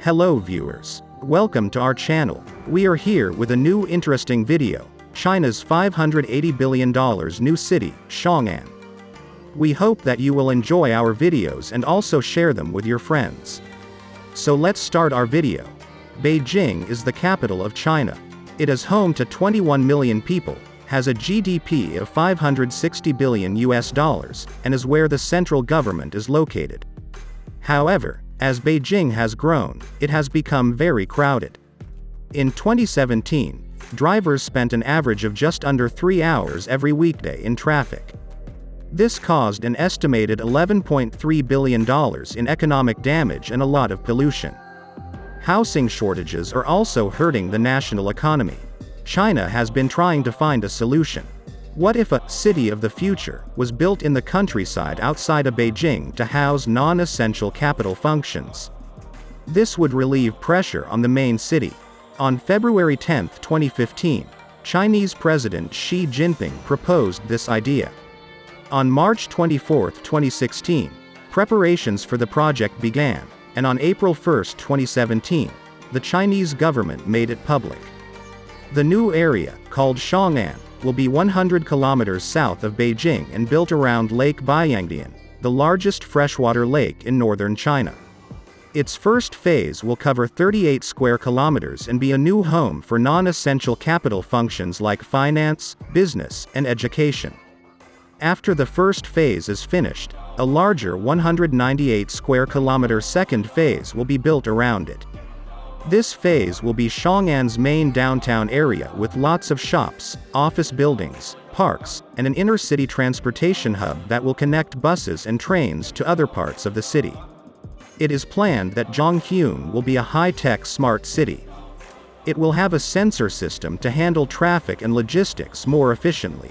Hello viewers. Welcome to our channel. We are here with a new interesting video. China's $580 billion new city, Xiong'an. We hope that you will enjoy our videos and also share them with your friends. So let's start our video. Beijing is the capital of China. It is home to 21 million people, has a GDP of $560 billion and is where the central government is located. However, as Beijing has grown, it has become very crowded. In 2017, drivers spent an average of just under 3 hours every weekday in traffic. This caused an estimated $11.3 billion in economic damage and a lot of pollution. Housing shortages are also hurting the national economy. China has been trying to find a solution. What if a city of the future was built in the countryside outside of Beijing to house non-essential capital functions? This would relieve pressure on the main city. On February 10, 2015, Chinese President Xi Jinping proposed this idea. On March 24, 2016, preparations for the project began, and on April 1, 2017, the Chinese government made it public. The new area, called Xiong'an, will be 100 kilometers south of Beijing and built around Lake Baiyangdian, the largest freshwater lake in northern China. Its first phase will cover 38 square kilometers and be a new home for non-essential capital functions like finance, business, and education. After the first phase is finished, a larger 198 square kilometer second phase will be built around it. This phase will be Xiong'an's main downtown area with lots of shops, office buildings, parks, and an inner-city transportation hub that will connect buses and trains to other parts of the city. It is planned that Xiongan will be a high-tech smart city. It will have a sensor system to handle traffic and logistics more efficiently.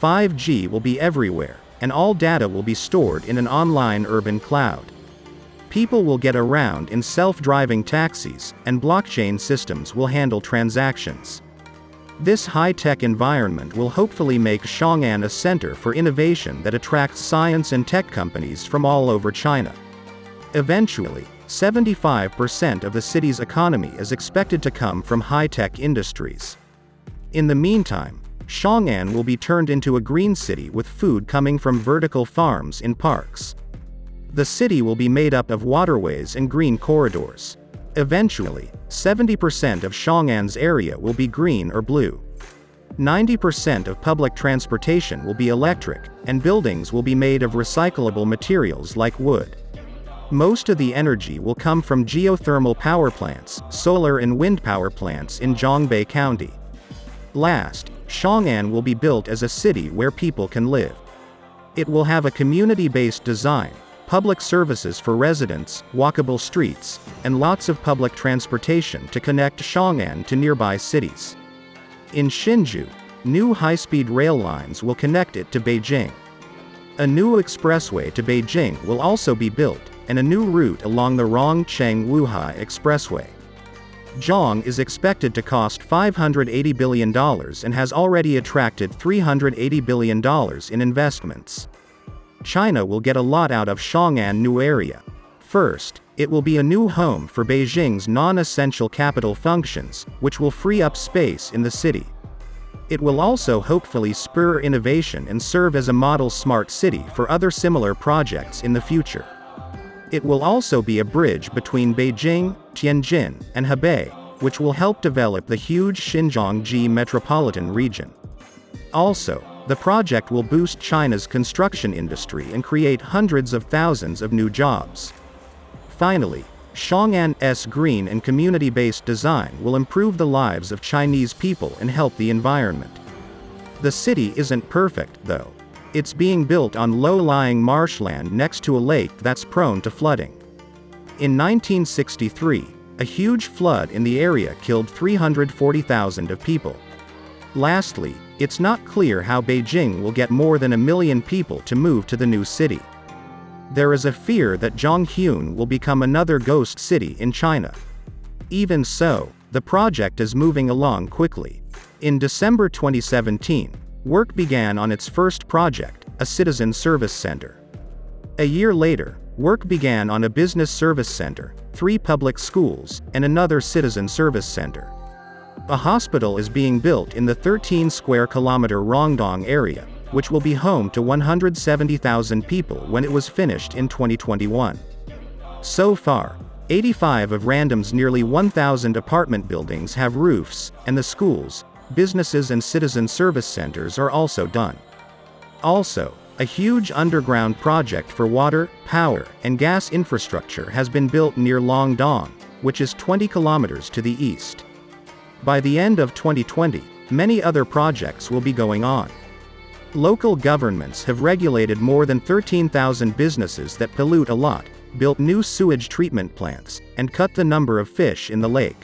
5G will be everywhere, and all data will be stored in an online urban cloud. People will get around in self-driving taxis, and blockchain systems will handle transactions. This high-tech environment will hopefully make Xiong'an a center for innovation that attracts science and tech companies from all over China. Eventually, 75% of the city's economy is expected to come from high-tech industries. In the meantime, Xiong'an will be turned into a green city with food coming from vertical farms in parks. The city will be made up of waterways and green corridors. Eventually, 70% of Xiong'an's area will be green or blue. 90% of public transportation will be electric, and buildings will be made of recyclable materials like wood. Most of the energy will come from geothermal power plants, solar and wind power plants in Zhongbei County. Last, Xiong'an will be built as a city where people can live. It will have a community-based design, public services for residents, walkable streets, and lots of public transportation to connect Xiong'an to nearby cities. In Hsinchu, new high-speed rail lines will connect it to Beijing. A new expressway to Beijing will also be built, and a new route along the Rongcheng-Wuhai Expressway. Zhong is expected to cost $580 billion and has already attracted $380 billion in investments. China will get a lot out of Xiong'an new area. First, it will be a new home for Beijing's non-essential capital functions, which will free up space in the city. It will also hopefully spur innovation and serve as a model smart city for other similar projects in the future. It will also be a bridge between Beijing, Tianjin, and Hebei, which will help develop the huge Xinjiang metropolitan region. Also, the project will boost China's construction industry and create hundreds of thousands of new jobs. Finally, Xiong'an's green and community-based design will improve the lives of Chinese people and help the environment. The city isn't perfect, though. It's being built on low-lying marshland next to a lake that's prone to flooding. In 1963, a huge flood in the area killed 340,000 of people. Lastly, it's not clear how Beijing will get more than 1 million people to move to the new city. There is a fear that Zhongyun will become another ghost city in China. Even so, the project is moving along quickly. In December 2017, work began on its first project, a citizen service center. A year later, Work began on a business service center, 3 public schools, and another citizen service center. A hospital is being built in the 13 square kilometer Rongdong area, which will be home to 170,000 people when it was finished in 2021. So far, 85 of Random's nearly 1,000 apartment buildings have roofs, and the schools, businesses and citizen service centers are also done. Also, a huge underground project for water, power, and gas infrastructure has been built near Longdong, which is 20 kilometers to the east. By the end of 2020, many other projects will be going on. Local governments have regulated more than 13,000 businesses that pollute a lot, built new sewage treatment plants, and cut the number of fish in the lake.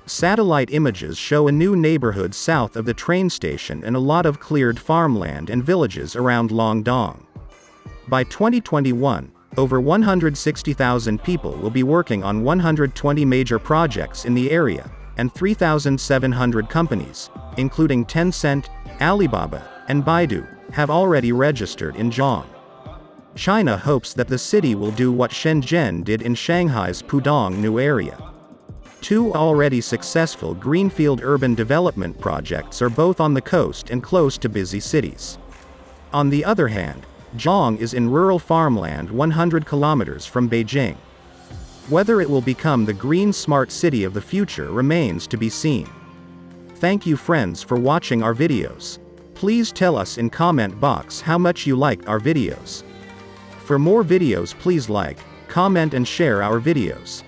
Satellite images show a new neighborhood south of the train station and a lot of cleared farmland and villages around Longdong. By 2021, over 160,000 people will be working on 120 major projects in the area, and 3,700 companies, including Tencent, Alibaba, and Baidu, have already registered in Zhang. China hopes that the city will do what Shenzhen did in Shanghai's Pudong new area. 2 already successful greenfield urban development projects are both on the coast and close to busy cities. On the other hand, Zhang is in rural farmland 100 kilometers from Beijing. Whether it will become the green smart city of the future remains to be seen. Thank you friends for watching our videos. Please tell us in comment box how much you liked our videos. For more videos please like, comment and share our videos.